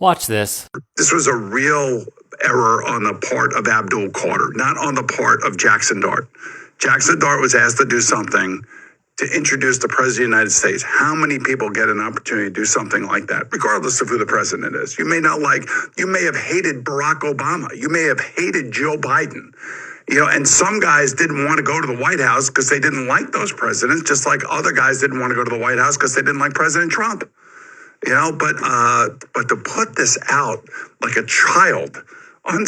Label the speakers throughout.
Speaker 1: Watch this.
Speaker 2: This was a real error on the part of Abdul Carter, not on the part of Jaxson Dart. Jaxson Dart was asked to do something to introduce the President of the United States. How many people get an opportunity to do something like that, regardless of who the president is? You may have hated Barack Obama. You may have hated Joe Biden. And some guys didn't want to go to the White House because they didn't like those presidents, just like other guys didn't want to go to the White House because they didn't like President Trump. But to put this out like a child on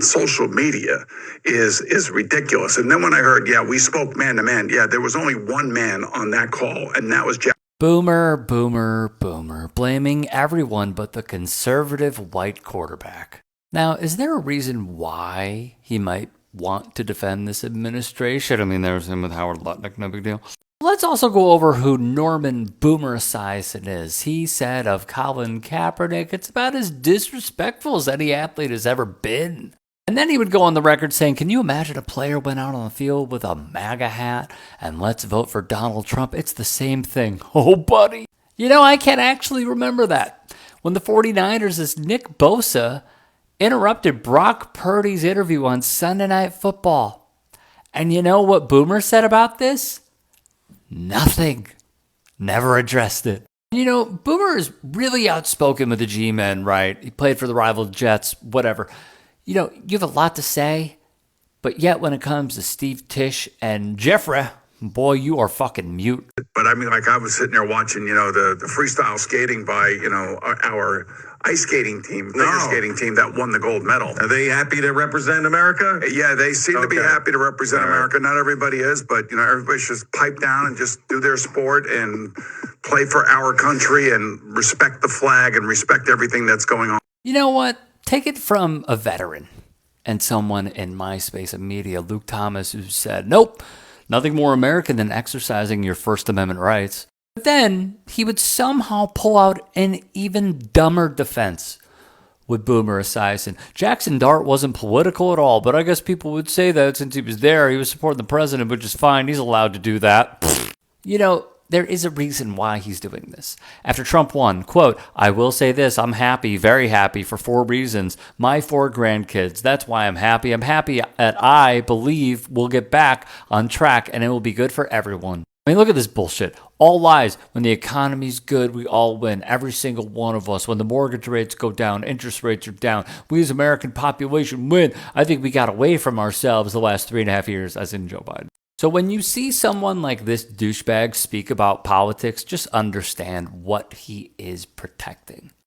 Speaker 2: social media is ridiculous. And then when I heard, we spoke man to man. Yeah, there was only one man on that call, and that was Jack.
Speaker 1: Boomer, blaming everyone but the conservative white quarterback. Now, is there a reason why he might want to defend this administration? I mean, there's him with Howard Lutnick, no big deal. Let's also go over who Norman Boomer Esiason is. He said of Colin Kaepernick, it's about as disrespectful as any athlete has ever been. And then he would go on the record saying, can you imagine a player went out on the field with a MAGA hat and let's vote for Donald Trump? It's the same thing. Oh, buddy. I can't actually remember that. When the 49ers' Nick Bosa interrupted Brock Purdy's interview on Sunday Night Football. And you know what Boomer said about this? Nothing. Never addressed it. Boomer is really outspoken with the G-men, right? He played for the rival Jets, whatever. You have a lot to say, but yet when it comes to Steve Tisch and Jeffrey, boy, you are fucking mute.
Speaker 2: But I was sitting there watching, the freestyle skating by, our ice skating team, figure skating team that won the gold medal.
Speaker 3: Are they happy to represent America?
Speaker 2: Yeah, they seem to be happy to represent America. Not everybody is, but everybody should just pipe down and just do their sport and play for our country and respect the flag and respect everything that's going on.
Speaker 1: You know what? Take it from a veteran and someone in my space of media, Luke Thomas, who said, nope, nothing more American than exercising your First Amendment rights. But then he would somehow pull out an even dumber defense with Boomer Esiason. Jaxson Dart wasn't political at all, but I guess people would say that since he was there, he was supporting the president, which is fine. He's allowed to do that. There is a reason why he's doing this. After Trump won, quote, I will say this, I'm happy, very happy for 4 reasons. My 4 grandkids, that's why I'm happy. I'm happy that I believe we'll get back on track and it will be good for everyone. Look at this bullshit. All lies. When the economy's good, we all win. Every single one of us. When the mortgage rates go down, interest rates are down. We as American population win. I think we got away from ourselves the last 3.5 years, as in Joe Biden. So when you see someone like this douchebag speak about politics, just understand what he is protecting.